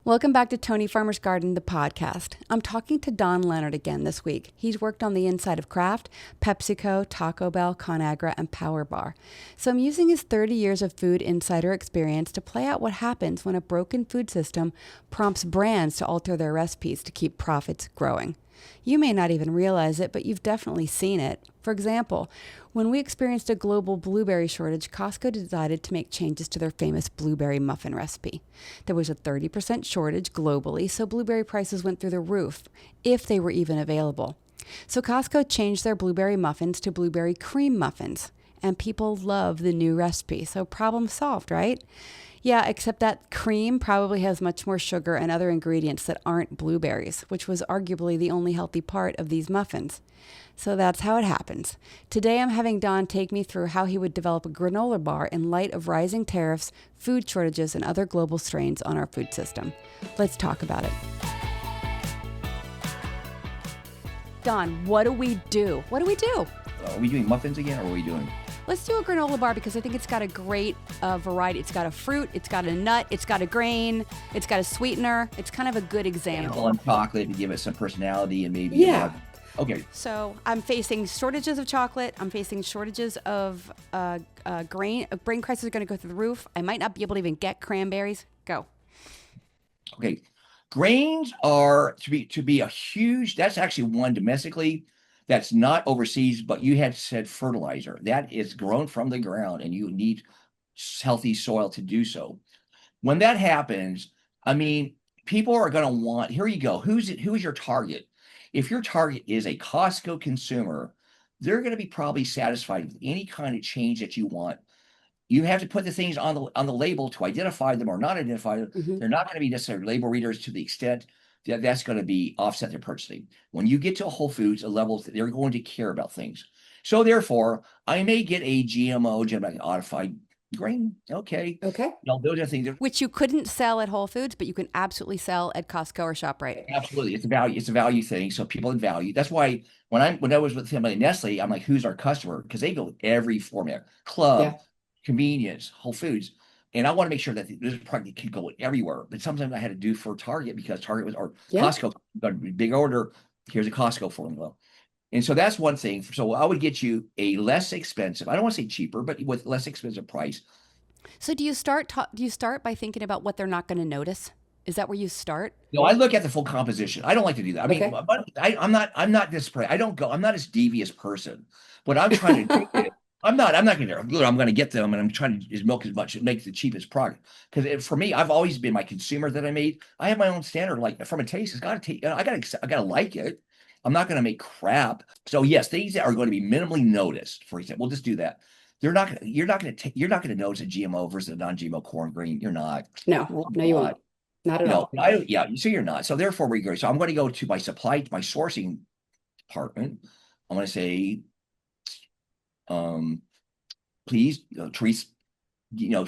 Welcome back to Toni Farmer's Garden, the podcast. I'm talking to Don Leonard again this week. He's worked on the inside of Kraft, PepsiCo, Taco Bell, ConAgra, and Power Bar. So I'm using his 30 years of food insider experience to play out what happens when a broken food system prompts brands to alter their recipes to keep profits growing. You may not even realize it, but you've definitely seen it. For example, when we experienced a global blueberry shortage, Costco decided to make changes to their famous blueberry muffin recipe. There was a 30% shortage globally, so blueberry prices went through the roof, if they were even available. So Costco changed their blueberry muffins to blueberry cream muffins, and people love the new recipe, so problem solved, right? Yeah, except that cream probably has much more sugar and other ingredients that aren't blueberries, which was arguably the only healthy part of these muffins. So that's how it happens. Today I'm having Don take me through how he would develop a granola bar in light of rising tariffs, food shortages, and other global strains on our food system. Let's talk about it. Don, what do we do? What do we do? Are we doing muffins again, or are we doing? Let's do a granola bar because I think it's got a great variety. It's got a fruit, it's got a nut, it's got a grain, it's got a sweetener. It's kind of a good example. And chocolate to give it some personality and maybe. Yeah. Okay. So I'm facing shortages of chocolate. I'm facing shortages of grain. Grain prices are going to go through the roof. I might not be able to even get cranberries. Go. Okay. Grains are to be a huge. That's actually one domestically. That's not overseas, but you had said fertilizer. That is grown from the ground, and you need healthy soil to do so. When that happens, I mean, people are going to want. Here you go. Who is your target? If your target is a Costco consumer, they're going to be probably satisfied with any kind of change that you want. You have to put the things on the label to identify them or not identify them. Mm-hmm. They're not going to be necessarily label readers to the extent that that's going to be offset their purchasing. When you get to a Whole Foods, a level, they're going to care about things. So therefore, I may get a GMO, genetically modified grain. Okay. No, those are things Which you couldn't sell at Whole Foods, but you can absolutely sell at Costco or ShopRite. Absolutely. It's a value thing. So people in value. That's why when I was with him at Nestle, I'm like, who's our customer? Because they go every format, club, convenience, Whole Foods. And I want to make sure that this product can go everywhere. But sometimes I had to do for Target because Target was, or Costco, got a big order. Here's a Costco formula. And so that's one thing. So I would get you a less expensive, I don't want to say cheaper, but with less expensive price. So do you start by thinking about what they're not going to notice? Is that where you start? No, I look at the full composition. I don't like to do that. I mean, but I'm not this. I'm not this devious person. What I'm trying to do is, I'm not going to get them, and I'm trying to milk as much and make the cheapest product. Because for me, I've always been my consumer that I made. I have my own standard. Like from a taste, it's got to take. I got to like it. I'm not going to make crap. So yes, things that are going to be minimally noticed. For example, we'll just do that. You're not going to notice a GMO versus a non-GMO corn grain. You're not. No, you won't. Not at all. So you're not. So therefore, we go. So I'm going to go to my sourcing department. I'm going to say, please, Therese,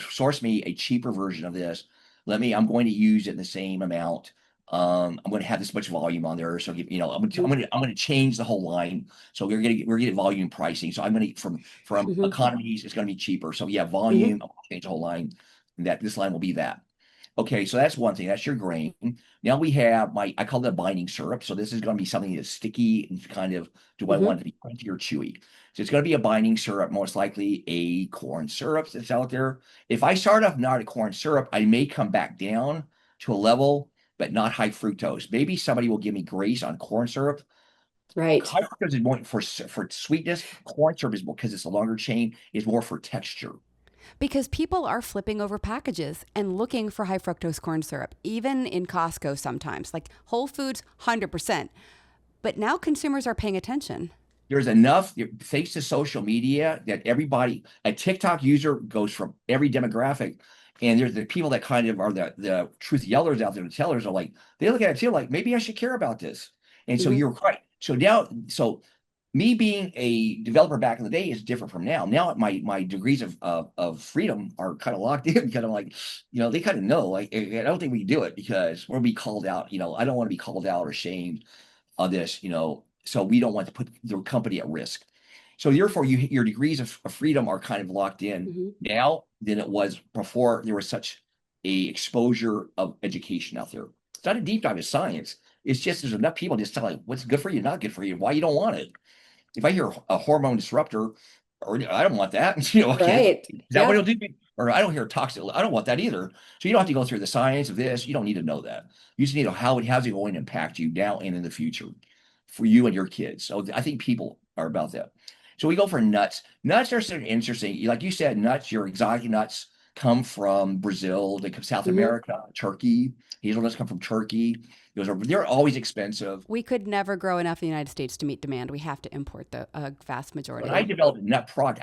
source me a cheaper version of this. I'm going to use it in the same amount. I'm going to have this much volume on there. So, I'm going to change the whole line. So we're getting volume pricing. So I'm going to, from economies, it's going to be cheaper. So yeah, volume, I'm going to change the whole line. And that this line will be that. Okay, so that's one thing. That's your grain. Now we have I call it a binding syrup. So this is going to be something that's sticky and kind of, do I want it to be crunchy or chewy? So it's going to be a binding syrup, most likely a corn syrup that's out there. If I start off not a corn syrup, I may come back down to a level, but not high fructose. Maybe somebody will give me grace on corn syrup. Right. High fructose is more for sweetness. Corn syrup is more, because it's a longer chain, is more for texture. Because people are flipping over packages and looking for high fructose corn syrup, even in Costco sometimes, like Whole Foods, 100%. But now consumers are paying attention. There's enough, thanks to social media, that a TikTok user goes from every demographic. And there's the people that kind of are the truth yellers out there, the tellers are like, they look at it too, like, maybe I should care about this. And so you're right. So now, me being a developer back in the day is different from now. Now my degrees of freedom are kind of locked in, because I'm like, they kind of know, like, I don't think we can do it because we'll be called out. I don't want to be called out or shamed on this, so we don't want to put the company at risk. So therefore, your degrees of freedom are kind of locked in now than it was before there was such a exposure of education out there. It's not a deep dive of science. It's just there's enough people just telling what's good for you, not good for you, why you don't want it. If I hear a hormone disruptor, or I don't want that, okay, Right. is that what Yeah. it'll do? Or I don't hear toxic, I don't want that either. So you don't have to go through the science of this. You don't need to know that. You just need to know how's it going to impact you now and in the future for you and your kids. So I think people are about that. So we go for nuts. Nuts are sort of interesting. Like you said, nuts, your exotic nuts come from Brazil, they come South Hmm. America, Turkey. Hazelnuts come from Turkey. They're always expensive. We could never grow enough in the United States to meet demand. We have to import the vast majority When of I them. developed a nut product,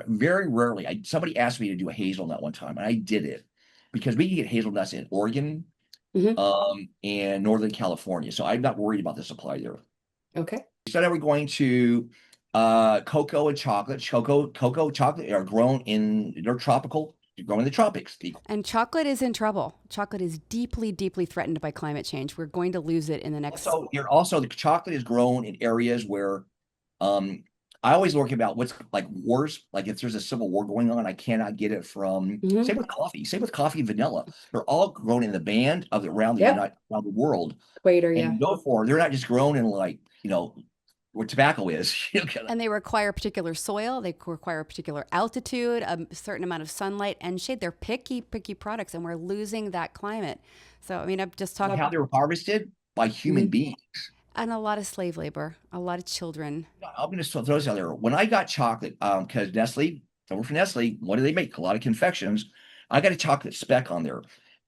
very rarely, somebody asked me to do a hazelnut one time, and I did it because we can get hazelnuts in Oregon, Hmm. and Northern California. So I'm not worried about the supply there. Okay. We said that we're going to cocoa and chocolate. Cocoa, chocolate are grown they're tropical, they're grown in the tropics. And chocolate is in trouble. Chocolate is deeply, deeply threatened by climate change. We're going to lose it in the next. Also the chocolate is grown in areas where um I always work about what's like wars, like if there's a civil war going on, I cannot get it from Hmm. same with coffee and vanilla. They're all grown in the band of Yep. around the world. Equator, yeah. And therefore they're not just grown in like, where tobacco is. And they require particular soil, they require a particular altitude, a certain amount of sunlight and shade. They're picky, picky products, and we're losing that climate. So, I mean, I'm just talking. How they were harvested by human Mhm. beings. And a lot of slave labor, a lot of children. I'm going to throw this out there. When I got chocolate, because Nestle, I work for Nestle, what do they make? A lot of confections. I got a chocolate speck on there.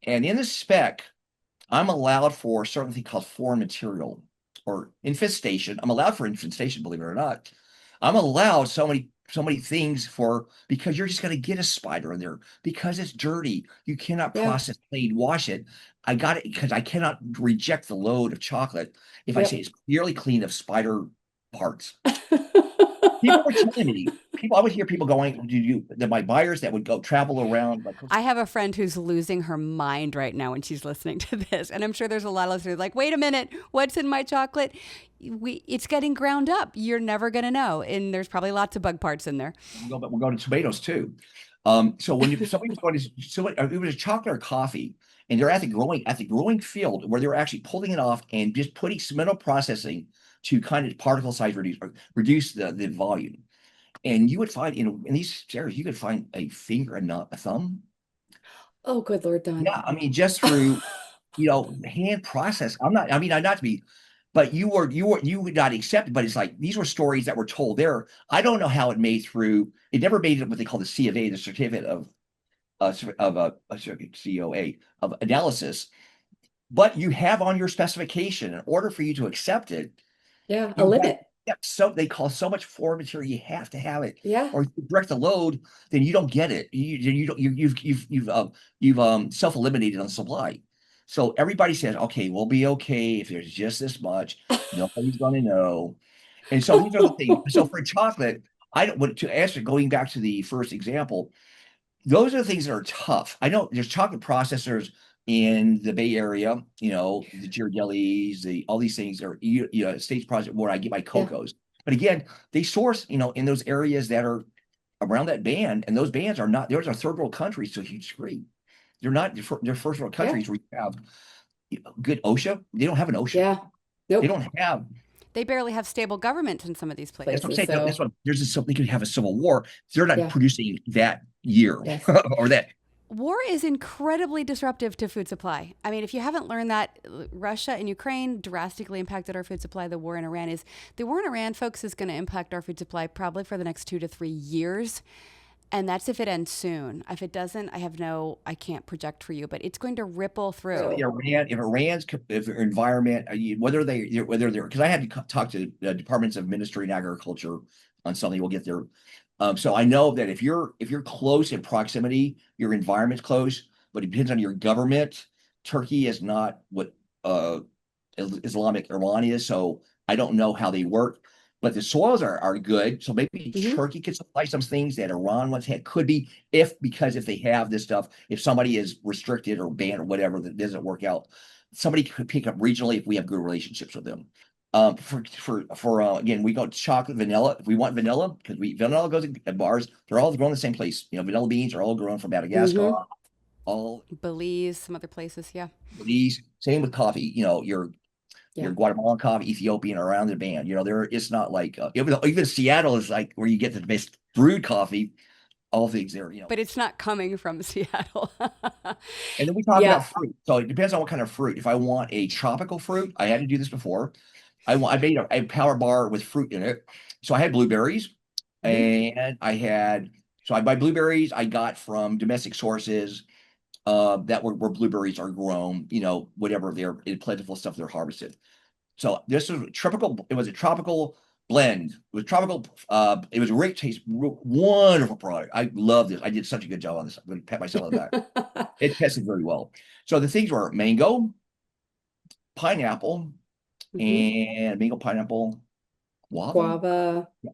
And in the spec, I'm allowed for a certain thing called foreign material or infestation. I'm allowed for infestation, believe it or not. I'm allowed so many things because you're just going to get a spider in there because it's dirty. You cannot Yeah. process, clean, wash it. I got it because I cannot reject the load of chocolate if I say Yep. it's clearly clean of spider parts. People were telling me, I would hear people going, my buyers that would go travel around, like, I have a friend who's losing her mind right now when she's listening to this. And I'm sure there's a lot of listeners like, wait a minute, what's in my chocolate? It's getting ground up. You're never going to know. And there's probably lots of bug parts in there. we'll go to tomatoes too. So somebody was going to, so it was a chocolate or coffee, and they're at the growing field where they're actually pulling it off and just putting some mental processing to kind of particle size reduce the volume. And you would find in these areas, you could find a finger and not a thumb. Oh, good Lord, Don. Yeah, I mean, just through hand process. I'm not to be, but you would not accept it. But it's like these were stories that were told there. I don't know how it made through. It never made it what they call the C of A, the certificate of COA of analysis. But you have on your specification in order for you to accept it, Yeah, a you have. limit. Yeah, so they call so much foreign material, you have to have it, Yeah. or if you break the load, then you don't get it. You don't you've self eliminated on supply. So everybody says, okay, we'll be okay if there's just this much. Nobody's going to know. And so these are the things. So for chocolate, I don't want to answer going back to the first example. Those are the things that are tough. I know there's chocolate processors in the Bay Area, the Ghirardellis, all these things are, states project where I get my Yeah. cocos. But again, they source, in those areas that are around that band, and those bands are not, those are third world countries to a huge degree. They're first world Yeah. countries where you have good OSHA. They don't have an OSHA. Yeah. They Nope. don't have, They barely have stable government in some of these that's what I'm places. saying. That's So, what, there's just something could have a civil war. They're not yeah. producing that year Yes. or that. War is incredibly disruptive to food supply. I mean, if you haven't learned that, Russia and Ukraine drastically impacted our food supply. The war in Iran, folks, is going to impact our food supply probably for the next 2 to 3 years. And that's if it ends soon. If it doesn't, I can't project for you, but it's going to ripple So through. if environment, whether they're, because I had to talk to the departments of ministry and agriculture on something. We'll get there. So I know that if you're close in proximity, your environment's close, but it depends on your government. Turkey is not what Islamic Iran is, so I don't know how they work. But the soils are good, so maybe Hmm. Turkey could supply some things that Iran once had. Could be because if they have this stuff, if somebody is restricted or banned or whatever that doesn't work out, somebody could pick up regionally if we have good relationships with them. Again, we go chocolate, vanilla. If we want vanilla, because vanilla goes in bars, they're all grown in the same place. Vanilla beans are all grown from Madagascar. Hmm. all Belize, some other places. Yeah. these. Same with coffee. Your Yeah. Guatemalan coffee, Ethiopian, around the band. There it's not like even Seattle is like where you get the best brewed coffee. All things there. But it's not coming from Seattle. And then we talk Yeah. about fruit. So it depends on what kind of fruit. If I want a tropical fruit, I had to do this before. I made a power bar with fruit in it. So I had blueberries, Hmm. and I buy blueberries I got from domestic sources that were where blueberries are grown, whatever they're in plentiful stuff they're harvested. So this was tropical. It was a tropical blend. It was tropical. It was a great taste, wonderful product. I love this. I did such a good job on this. I'm going to pat myself on the back. It tested very well. So the things were mango, pineapple, Hmm. and mango, pineapple, guava. Guava, Yeah.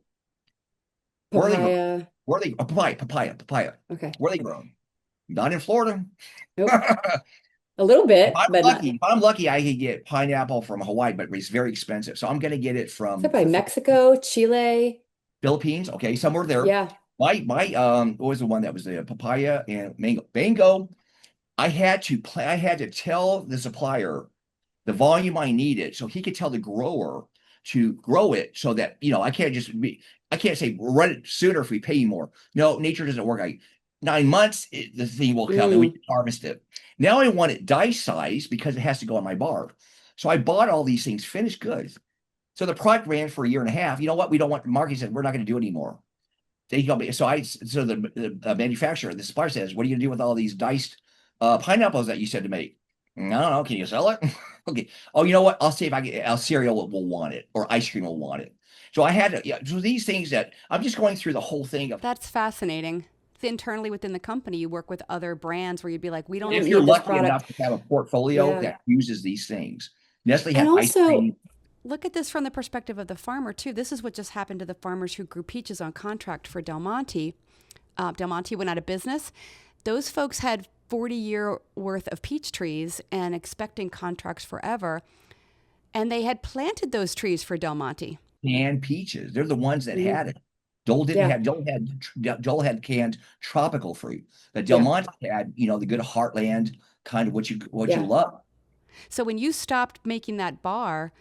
Where are they grown? papaya. Where are they? Papaya. Okay. Where are they grown? Not in Florida. Nope. If A little bit, I'm but not. lucky, if I'm lucky, I could get pineapple from Hawaii, but it's very expensive. So I'm going to get it Is that from by the Mexico, Chile? Philippines. Okay, somewhere there. Yeah. My what was the one that was the papaya and mango? Mango. I had to tell the supplier the volume I needed so he could tell the grower to grow it so that, I can't say run it sooner if we pay you more. No, nature doesn't work. 9 months, the thing will come and we Mm. can harvest it. Now I want it dice size because it has to go on my bar. So I bought all these things finished goods. So the product ran for a year and a half. You know what? We don't want the market said we're not going to do it anymore. So the manufacturer, the supplier says, what are you gonna do with all these diced pineapples that you said to make? I don't know. Can you sell it? Okay. Oh, you know what? I'll see if I get cereal will want it or ice cream will want it. So I had to, yeah. So these things that I'm just going through the whole thing of That's fascinating. Internally within the company, you work with other brands where you'd be like, we don't if you're need this lucky product. enough to have a portfolio Yeah. that uses these things. Nestle And had ice also, cream. look at this from the perspective of the farmer, too. This is what just happened to the farmers who grew peaches on contract for Del Monte. Del Monte went out of business. Those folks had 40-year worth of peach trees and expecting contracts forever. And they had planted those trees for Del Monte. Canned peaches. They're the ones that Hmm. had it. Dole didn't Yeah. have Dole had canned tropical fruit. But Del Yeah. Monte had, the good heartland kind of what you Yeah. love. So when you stopped making that bar,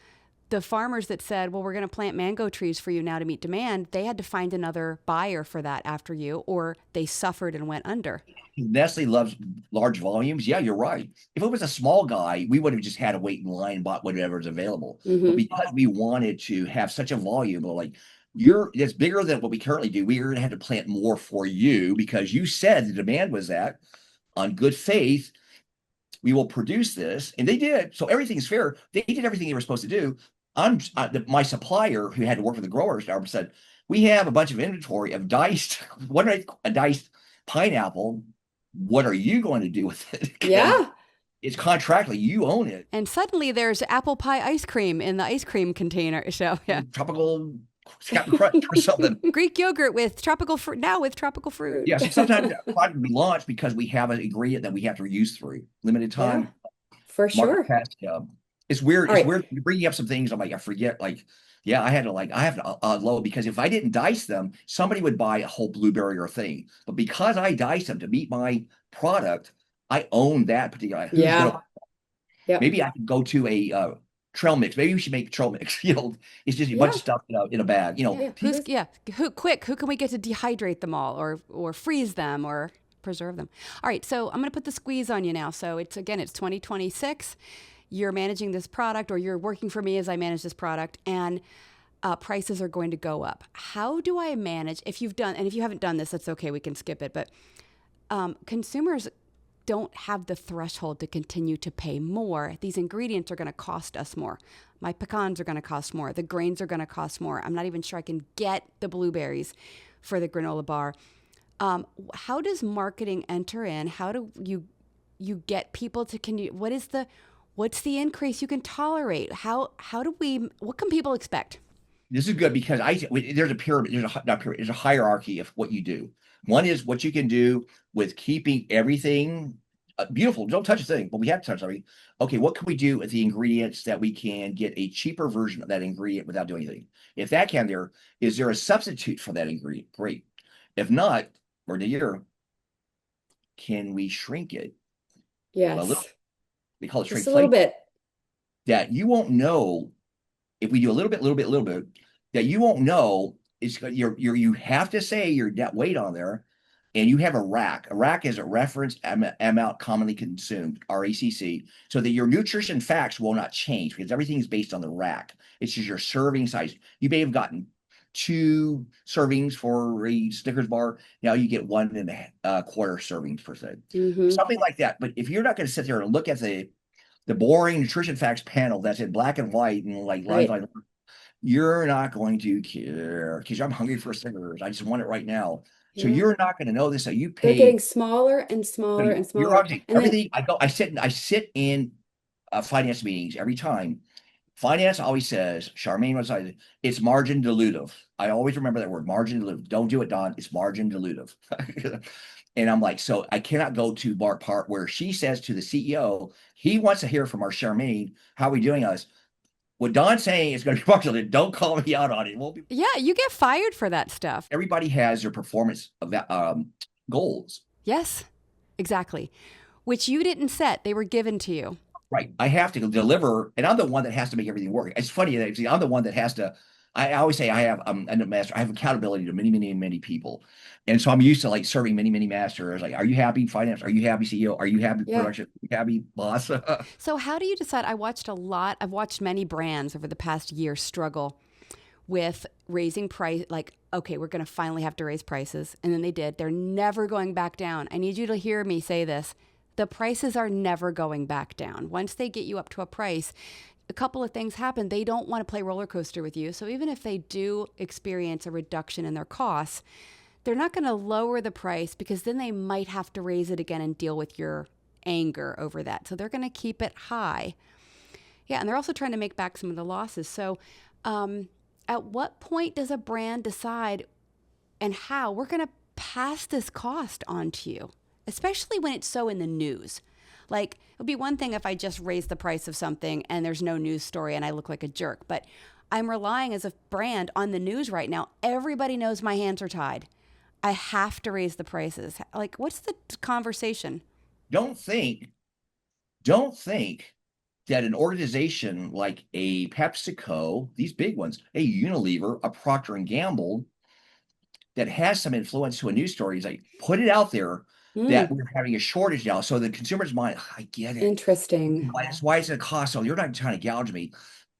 the farmers that said, well, we're going to plant mango trees for you now to meet demand, they had to find another buyer for that after you, or they suffered and went under. Nestle loves large volumes. Yeah, you're right. If it was a small guy, we would have just had to wait in line and bought whatever's available. But Hmm. because we wanted to have such a volume, we're like, it's bigger than what we currently do. We're gonna have to plant more for you because you said the demand was that on good faith. We will produce this, and they did. So everything's fair. They did everything they were supposed to do. My supplier who had to work for the growers said, we have a bunch of inventory of diced, what are a diced pineapple. What are you going to do with it? Because Yeah. it's contractually, you own it. And suddenly there's apple pie ice cream in the ice cream container. So, yeah. Tropical Captain Crunch or something. Greek yogurt with tropical fruit, now with tropical fruit. Yeah, so sometimes that product we launch because we have an ingredient that we have to use through limited Yeah, time for market sure. test. It's weird. All It's right. weird. You're bringing up some things. I'm like, I forget. Like, yeah, I have to load because if I didn't dice them, somebody would buy a whole blueberry or thing. But because I dice them to meet my product, I own that particular. Who's gonna? Yeah. Yep. Maybe I could go to a trail mix. Maybe we should make trail mix. It's just a bunch Yeah. of stuff in a bag. Yeah. Who can we get to dehydrate them all or freeze them or preserve them? All right. So I'm going to put the squeeze on you now. So it's 2026. You're managing this product or you're working for me as I manage this product and prices are going to go up. How do I manage if you've done, and if you haven't done this, that's okay. We can skip it. But consumers don't have the threshold to continue to pay more. These ingredients are going to cost us more. My pecans are going to cost more. The grains are going to cost more. I'm not even sure I can get the blueberries for the granola bar. How does marketing enter in? How do you get people to what's the increase you can tolerate? What can people expect? This is good because there's a pyramid, not pyramid, there's a hierarchy of what you do. One is what you can do with keeping everything beautiful. Don't touch a thing, but we have to touch everything. Okay, what can we do with the ingredients that we can get a cheaper version of that ingredient without doing anything? If that can, is there a substitute for that ingredient? Great. If not, we're in a year. can we shrink it a little? Yes. We call it Just a little shrinkflation. bit. That you won't know if we do a little bit, that you won't know it's you have to say your net weight on there, and you have a rack. A rack is a reference amount commonly consumed, RACC, so that your nutrition facts will not change because everything is based on the rack. It's just your serving size. You may have gotten 2 servings for a Snickers bar. Now you get 1.25 servings per se, Mm-hmm. something like that. But if you're not going to sit there and look at the boring nutrition facts panel that's in black and white and like lines, Right. you're not going to care because I'm hungry for Snickers. I just want it right now. So Yeah. you're not going to know this. So you They're pay. getting smaller and So smaller and you're smaller. obviously And then, everything. I sit in finance meetings every time. Finance always says, Charmaine was like, it's margin dilutive. I always remember that word, margin dilutive. Don't do it, Don. It's margin dilutive. And I'm like, so I cannot go to part where she says to the CEO, he wants to hear from our Charmaine, how are we doing on this? What Don's saying is going to be marginal. Don't call me out on it. It won't be. yeah, you get fired for that stuff. Everybody has their performance of that, goals. Yes, exactly. Which you didn't set, they were given to you. Right. I have to deliver, and I'm the one that has to make everything work. It's funny that I'm the one that has to. I always say I have a master. I have accountability to many people, and so I'm used to like serving many masters. Like, are you happy, finance? Are you happy, CEO? Are you happy, Yeah. production? Are you happy, boss? So how do you decide? I've watched many brands over the past year struggle with raising price. Like, okay, we're going to finally have to raise prices. And then they did. They're never going back down. I need you to hear me say this. The prices are never going back down. Once they get you up to a price, a couple of things happen. They don't want to play roller coaster with you. So even if they do experience a reduction in their costs, they're not going to lower the price because then they might have to raise it again and deal with your anger over that. So they're going to keep it high. Yeah, and they're also trying to make back some of the losses. So at what point does a brand decide and how we're going to pass this cost on to you, especially when it's so in the news? Like, it would be one thing if I just raised the price of something and there's no news story and I look like a jerk, but I'm relying as a brand on the news right now. Everybody knows my hands are tied. I have to raise the prices. Like, what's the conversation? don't think, don't think that an organization like a PepsiCo, these big ones, a Unilever, a Procter and Gamble, that has some influence to a news story is like put it out there that Mm, we're having a shortage now. So the consumer's mind, I get it. interesting. Why is it a cost? So you're not trying to gouge me.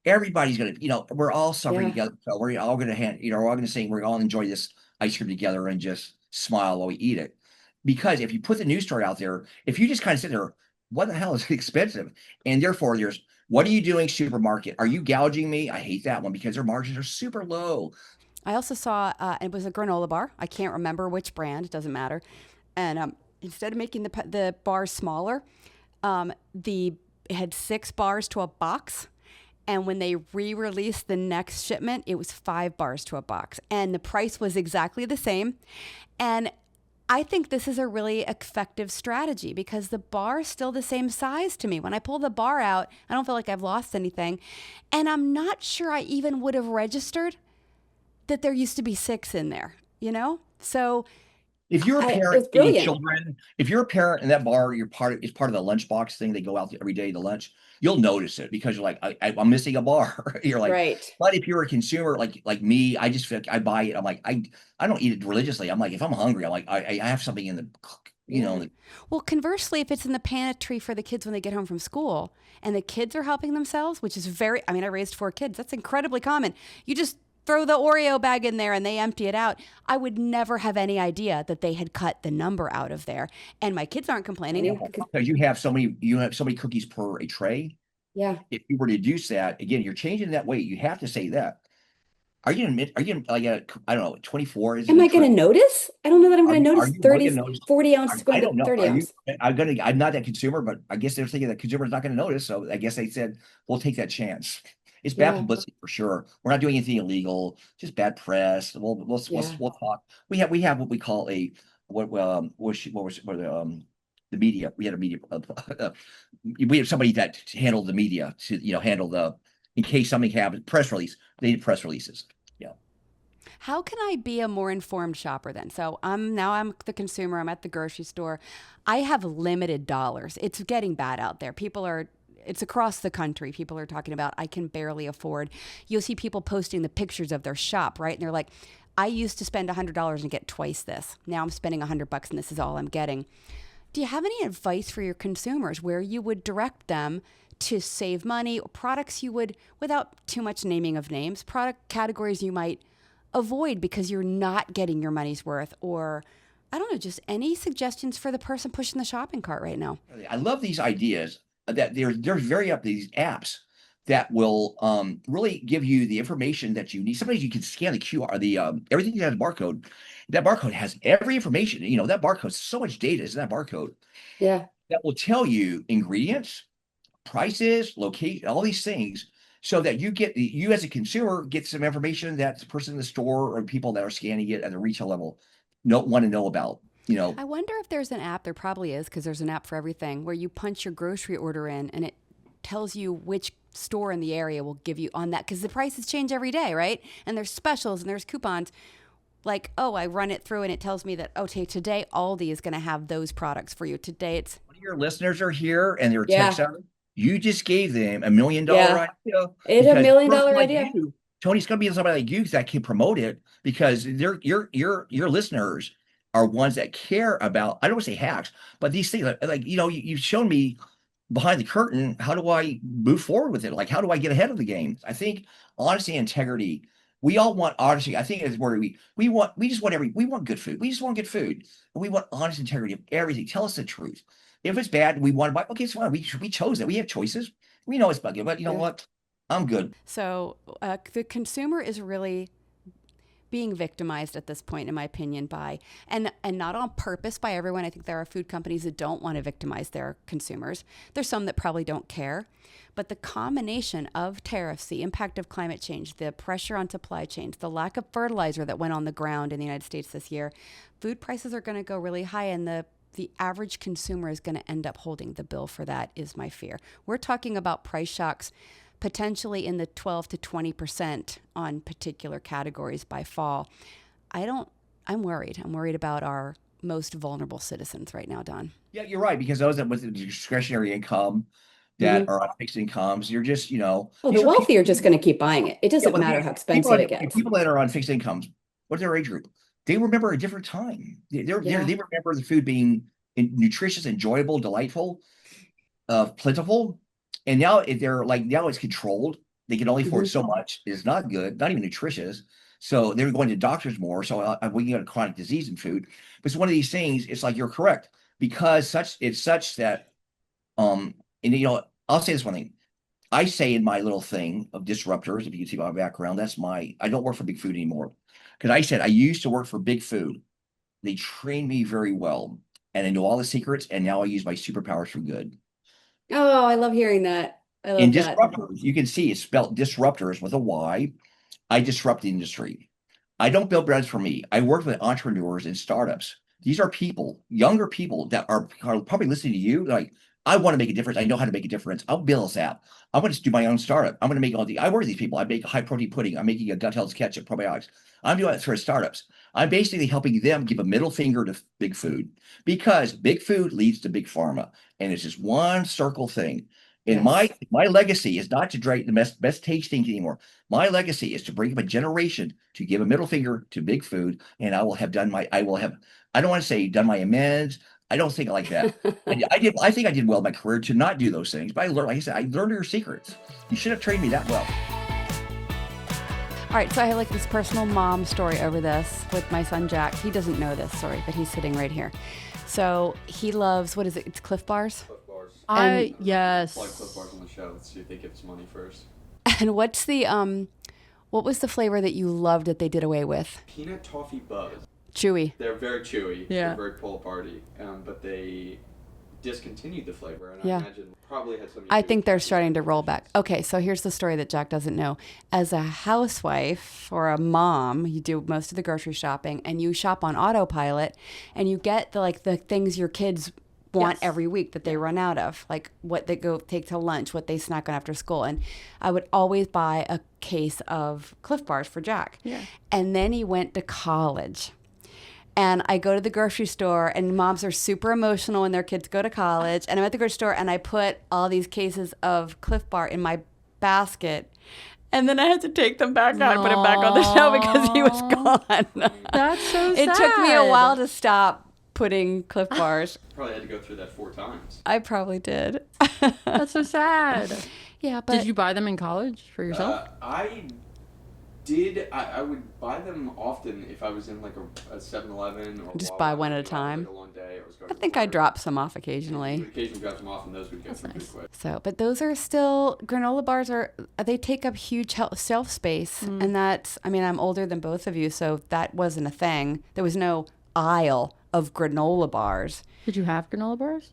Everybody's gonna, we're all suffering Yeah. together. So we're all gonna we're all gonna sing, we're all enjoy this ice cream together and just smile while we eat it. Because if you put the news story out there, if you just kind of sit there, what the hell is expensive? And therefore there's what are you doing, supermarket? Are you gouging me? I hate that one because their margins are super low. I also saw it was a granola bar. I can't remember which brand. It doesn't matter. And instead of making the bars smaller, the it had 6 bars to a box. And when they re-released the next shipment, it was 5 bars to a box, and the price was exactly the same. And I think this is a really effective strategy because the bar is still the same size to me. When I pull the bar out, I don't feel like I've lost anything. And I'm not sure I even would have registered that there used to be 6 in there, you know? So If you're a it parent was eating brilliant. children, if you're a parent in that bar, it's part of the lunchbox thing. They go out every day to lunch. You'll notice it because you're like, I'm missing a bar. You're like, Right. but if you're a consumer like me, I just feel like I buy it. I'm like, I don't eat it religiously. I'm like, if I'm hungry, I'm like, I have something in the, Yeah. Well, conversely, if it's in the pantry for the kids when they get home from school and the kids are helping themselves, which is I mean, I raised 4 kids. That's incredibly common. You just throw the Oreo bag in there and they empty it out. I would never have any idea that they had cut the number out of there. And my kids aren't complaining. because you have so many cookies per a tray. Yeah. If you were to reduce that, again, you're changing that weight. You have to say that. Are you like I don't know, 24 is in Am a I going tray? to notice? I don't know that I'm going to Are notice you really 30, gonna notice? 40 ounce is I going to don't be know. 30 ounce. I'm not that consumer, but I guess they're thinking that consumer's not going to notice. So I guess they said, we'll take that chance. It's bad Yeah. publicity for sure. We're not doing anything illegal, just bad press. Yeah. We'll talk. We have what we call a the media. We had a media. We have somebody that handled the media to handle the in case something happens. Press release. They did press releases. Yeah. How can I be a more informed shopper then? So I'm the consumer. I'm at the grocery store. I have limited dollars. It's getting bad out there. It's across the country. People are talking about, I can barely afford. You'll see people posting the pictures of their shop, right? And they're like, I used to spend $100 and get twice this. Now I'm spending $100 and this is all I'm getting. Do you have any advice for your consumers where you would direct them to save money, or products you would, without too much naming of names, product categories you might avoid because you're not getting your money's worth? Or I don't know, just any suggestions for the person pushing the shopping cart right now? I love these ideas that there's very up these apps that will really give you the information that you need. Sometimes you can scan the QR, everything that has a barcode. That barcode has every information. That barcode, so much data is in that barcode Yeah. that will tell you ingredients, prices, location, all these things, so that you as a consumer get some information that the person in the store or people that are scanning it at the retail level don't want to know about. I wonder if there's an app, there probably is, because there's an app for everything, where you punch your grocery order in and it tells you which store in the area will give you on that, because the prices change every day, right? And there's specials and there's coupons. Like, oh, I run it through and it tells me that, okay, today Aldi is going to have those products for you. Today it's. One of your listeners are here and they're tech Yeah. savvy. You just gave them $1 million Yeah. idea It's a because million person dollar like idea. you, Tony's going to be somebody like you that can promote it because your listeners are ones that care about, I don't want to say hacks, but these things you've shown me behind the curtain. How do I move forward with it? Like, how do I get ahead of the game? I think honesty and integrity. We all want honesty. I think it's where we want good food. We just want good food. And we want honest integrity of everything. Tell us the truth. If it's bad, we want to buy. Okay, it's fine. We chose it. We have choices. We know it's buggy, but you know what? I'm good. So the consumer is really being victimized at this point, in my opinion, by and not on purpose by everyone. I think there are food companies that don't want to victimize their consumers. There's some that probably don't care. But the combination of tariffs, the impact of climate change, the pressure on supply chains, the lack of fertilizer that went on the ground in the United States this year, food prices are going to go really high, and the average consumer is going to end up holding the bill for that, is my fear. We're talking about price shocks potentially in the 12 to 20% on particular categories by fall. I'm worried. I'm worried about our most vulnerable citizens right now, Don. Yeah, you're right, because those that with the discretionary income that are on fixed incomes, you're just, Well, these the are people. wealthy are just going to keep buying it. It Yeah, doesn't but matter how people expensive it gets. people that are on fixed incomes, what's their age group? They remember a different time. They remember the food being nutritious, enjoyable, delightful, plentiful. And now now it's controlled. They can only afford so much. It's not good, not even nutritious. So they're going to doctors more. So we get a chronic disease in food. But it's one of these things. It's like you're correct, because it's such that and I'll say this one thing. I say in my little thing of disruptors, if you can see my background, I don't work for Big Food anymore. Because I said I used to work for Big Food. They trained me very well and I know all the secrets, and now I use my superpowers for good. Oh, I love hearing that. I In love that. disruptors, you can see it's spelled disruptors with a Y. I disrupt the industry. I don't build brands for me. I work with entrepreneurs and startups. These are people, younger people that are probably listening to you. Like, I want to make a difference. I know how to make a difference. I'll build this app. I'm going to do my own startup. I'm going to make I work with these people. I make a high protein pudding. I'm making a gut health ketchup, probiotics. I'm doing it for startups. I'm basically helping them give a middle finger to big food, because big food leads to big pharma. And it's just one circle thing. And my legacy is not to drink the best tasting anymore. My legacy is to bring up a generation to give a middle finger to big food, and I will have I don't want to say done my amends. I don't think like that. I think I did well in my career to not do those things, but I learned, like I said, I learned your secrets. You should have trained me that well. All right, so I have like this personal mom story over this with my son Jack. He doesn't know this story, but he's sitting right here. So he loves, what is it? It's Cliff Bars. Cliff Bars. Yes. Plug Cliff Bars on the show. Let's see if they give us money first. And what was the flavor that you loved that they did away with? Peanut Toffee Buzz. Chewy. They're very chewy. Yeah. They're very pull-aparty. But they discontinued the flavor, and Yeah. I imagine probably had some. I think they're starting to roll back. Okay, so here's the story that Jack doesn't know. As a housewife or a mom, you do most of the grocery shopping and you shop on autopilot, and you get the things your kids want Yes. every week that they run out of, like what they go take to lunch, what they snack on after school. And I would always buy a case of Cliff Bars for Jack. Yeah. And then he went to college. And I go to the grocery store, and moms are super emotional when their kids go to college. And I'm at the grocery store, and I put all these cases of Cliff Bar in my basket. And then I had to take them back out and put it back on the shelf because he was gone. That's so sad. It took me a while to stop putting Cliff Bars. Probably had to go through that 4 times. I probably did. That's so sad. Yeah, but Did you buy them in college for yourself? I did. I would buy them often if I was in like a 7-Eleven or Just Wawa, buy one at a you know, time? Like a long day. I was going I to think I work. dropped some off You occasionally. would occasionally drop them off, and those would get through pretty nice. quick. So, but those are still, granola bars they take up huge shelf space. And that's, I mean, I'm older than both of you, so that wasn't a thing. There was no aisle of granola bars. Did you have granola bars?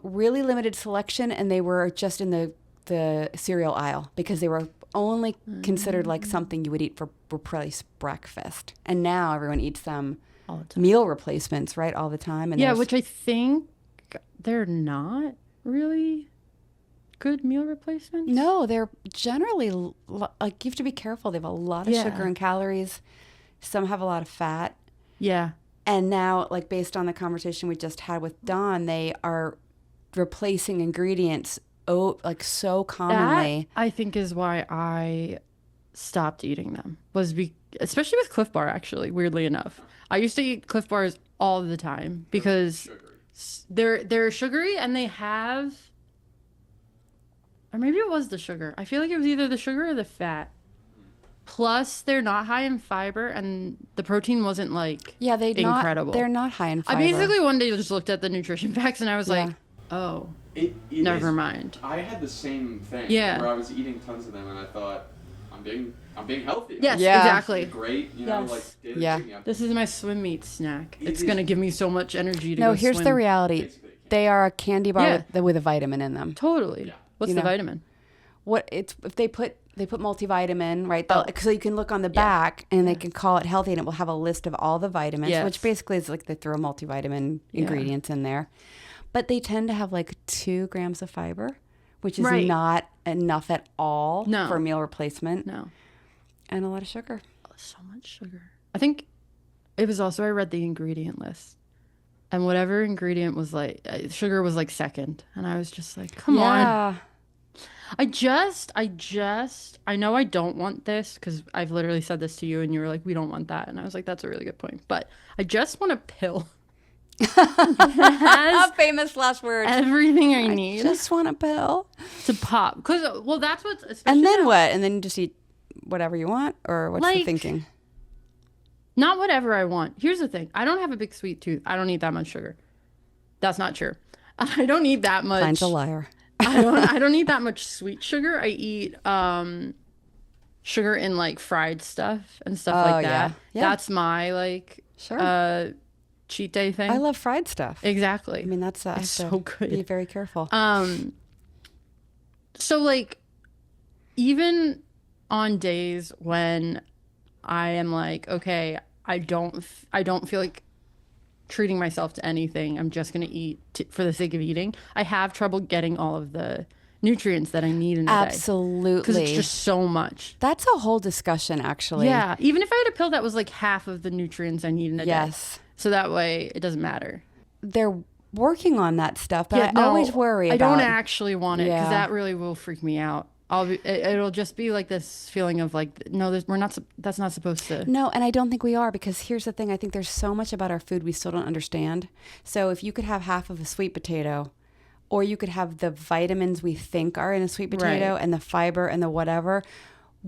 Really limited selection, and they were just in the cereal aisle because they were only considered like something you would eat for breakfast. And now everyone eats them All the time. meal replacements, right, all the time. And Yeah, there's- which I think they're not really good meal replacements. No, they're generally like you have to be careful. They have a lot of Yeah. sugar and calories. Some have a lot of fat. Yeah. And now, like based on the conversation we just had with Don, they are replacing ingredients like so commonly. That, I think, is why I stopped eating them. Especially with Cliff Bar, actually, weirdly enough. I used to eat Cliff Bars all the time because they're sugary and they have, or maybe it was the sugar. I feel like it was either the sugar or the fat. Plus, they're not high in fiber, and the protein wasn't like incredible. They're not high in fiber. I basically one day just looked at the nutrition facts and I was Yeah. like, oh, It never is- mind. I had the same thing. Yeah. Where I was eating tons of them, and I thought, I'm being healthy. Yes, Yeah. exactly. Great. You know, Yes. like daily Yeah. thing, This is my swim meat snack. It It's is- going to give me so much energy to No, go here's swim. the reality. basically can't. They are a candy bar Yeah. with a vitamin in them. Totally. Yeah. What's You the know. vitamin? If they put multivitamin, right? Oh. So you can look on the back and they can call it healthy, and it will have a list of all the vitamins, Yes. which basically is like they throw multivitamin ingredients in there. But they tend to have like 2 grams of fiber, which is Right. not enough at all No. for meal replacement, No. and a lot of sugar. So much sugar. I think it was also, I read the ingredient list. And whatever ingredient was like, sugar was like second. And I was just like, come on. Yeah. I know I don't want this because I've literally said this to you and you were like, we don't want that. And I was like, that's a really good point. But I just want a pill. It has Famous last words. everything I need Just want a pill. to pop. Because, well, that's what's especially And then now- what? And then you just eat whatever you want, or what's the Like- thinking? Not whatever I want. Here's the thing. I don't have a big sweet tooth. I don't eat that much sugar. That's not true. I don't eat that much. Find a liar. I don't eat that much sweet sugar. I eat sugar in like fried stuff and stuff Oh, like yeah. that. Yeah. That's my like Sure. cheat day thing. I love fried stuff. exactly. I mean, that's I have It's to so good. be very careful. So like even on days when I am like, okay, I don't feel like treating myself to anything. I'm just going to eat for the sake of eating. I have trouble getting all of the nutrients that I need in a day. Absolutely. Because it's just so much. That's a whole discussion, actually. Yeah. Even if I had a pill that was like half of the nutrients I need in a day. Yes. So that way it doesn't matter. They're working on that stuff, but Yeah, I no, always worry I about don't actually want it because Yeah. that really will freak me out. It'll just be like this feeling of like, no, that's not supposed to. No, and I don't think we are, because here's the thing. I think there's so much about our food we still don't understand. So if you could have half of a sweet potato, or you could have the vitamins we think are in a sweet potato Right. and the fiber and the whatever,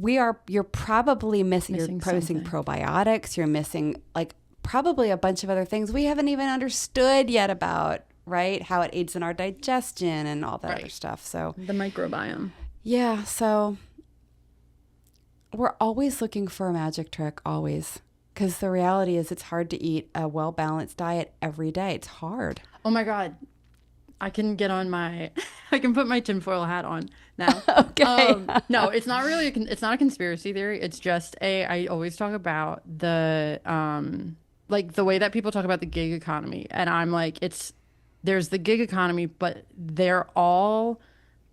you're probably missing you're missing something. probiotics, you're missing like probably a bunch of other things we haven't even understood yet about, right? How it aids in our digestion and all that other Right. stuff. So The microbiome. yeah, so we're always looking for a magic trick, always. Because the reality is it's hard to eat a well-balanced diet every day. It's hard. Oh my God. I can get on my, I can put my tinfoil hat on now. Okay. No, it's not really, it's not a conspiracy theory. It's just I always talk about the, like the way that people talk about the gig economy. And I'm like, it's there's the gig economy, but they're all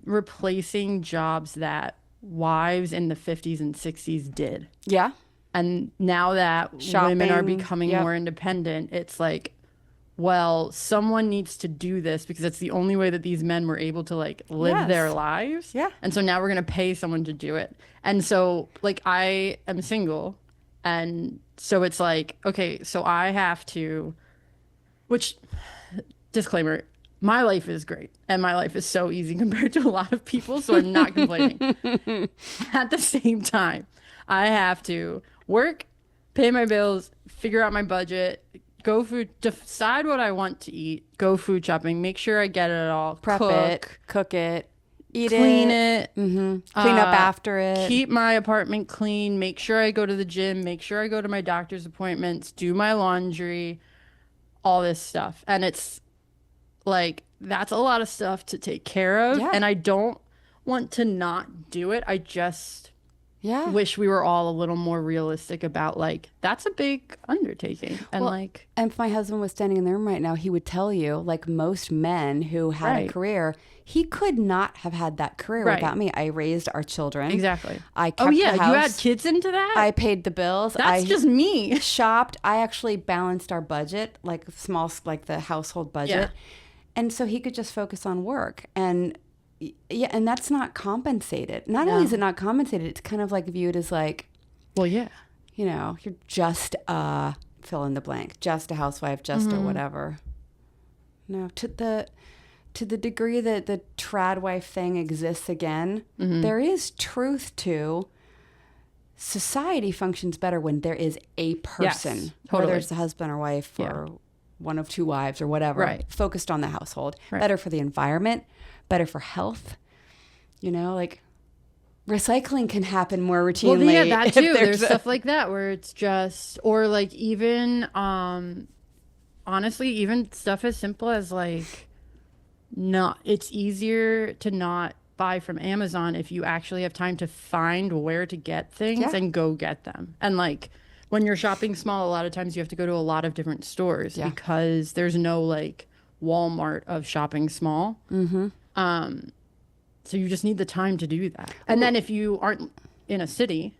replacing jobs that wives in the 50s and 60s did. Yeah. And now that women are becoming more independent, it's like, well, someone needs to do this because it's the only way that these men were able to like live their lives. Yeah. And so now we're going to pay someone to do it. And so like I am single. And so it's like, okay, so I have to, which disclaimer, my life is great and my life is so easy compared to a lot of people. So I'm not complaining. At the same time, I have to work, pay my bills, figure out my budget, go food, decide what I want to eat, go food shopping, make sure I get it all, Prep it, cook it, eat clean it, clean up after it, keep my apartment clean, make sure I go to the gym, make sure I go to my doctor's appointments, do my laundry, all this stuff. And it's like, that's a lot of stuff to take care of. Yeah. And I don't want to not do it. I just wish we were all a little more realistic about like, that's a big undertaking. And like, and if my husband was standing in the room right now, he would tell you, like most men who had a career, he could not have had that career without me. I raised our children. Exactly. I kept the house. You had kids into that? I paid the bills. That's just me. Shopped. I actually balanced our budget, like small, like the household budget. Yeah. And so he could just focus on work. And yeah, and that's not compensated. Not only is it not compensated, it's kind of like viewed as like, well, yeah, you know, you're just fill in the blank, just a housewife, just a whatever. No, to the degree that the trad wife thing exists again, there is truth to society functions better when there is a person, whether it's a husband or wife or one of two wives or whatever, focused on the household. Better for the environment, better for health. You know, like recycling can happen more routinely. Well, yeah, that too. There's stuff like that where it's just, or like even, honestly, even stuff as simple as like, it's easier to not buy from Amazon if you actually have time to find where to get things and go get them. And like, when you're shopping small, a lot of times you have to go to a lot of different stores because there's no like Walmart of shopping small. So you just need the time to do that. And then if you aren't in a city,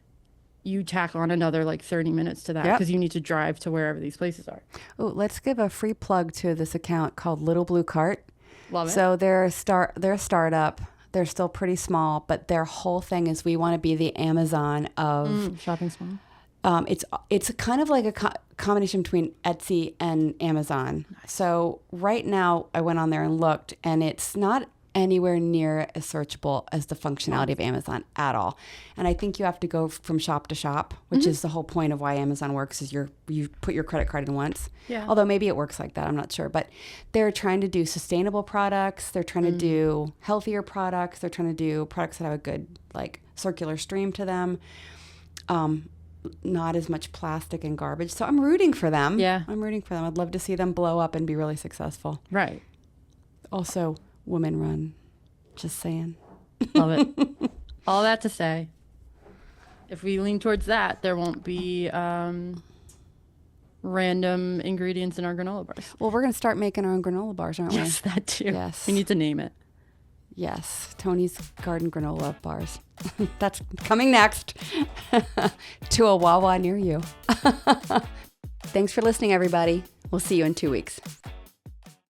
you tack on another like 30 minutes to that because you need to drive to wherever these places are. Oh, let's give a free plug to this account called Little Blue Cart. Love it. So they're a startup. They're still pretty small, but their whole thing is we want to be the Amazon of shopping small. It's kind of like a combination between Etsy and Amazon. Nice. So right now I went on there and looked, and it's not anywhere near as searchable as the functionality of Amazon at all. And I think you have to go from shop to shop, which is the whole point of why Amazon works, is you put your credit card in once. Yeah. Although maybe it works like that, I'm not sure. But they're trying to do sustainable products. They're trying to do healthier products. They're trying to do products that have a good like circular stream to them. Not as much plastic and garbage. So I'm rooting for them. Yeah. I'm rooting for them. I'd love to see them blow up and be really successful. Right. Also, women run. Just saying. Love it. All that to say, if we lean towards that, there won't be random ingredients in our granola bars. Well, we're going to start making our own granola bars, aren't we? Yes, that too. Yes. We need to name it. Yes, Toni's Garden Granola Bars. That's coming next to a Wawa near you. Thanks for listening, everybody. We'll see you in 2 weeks.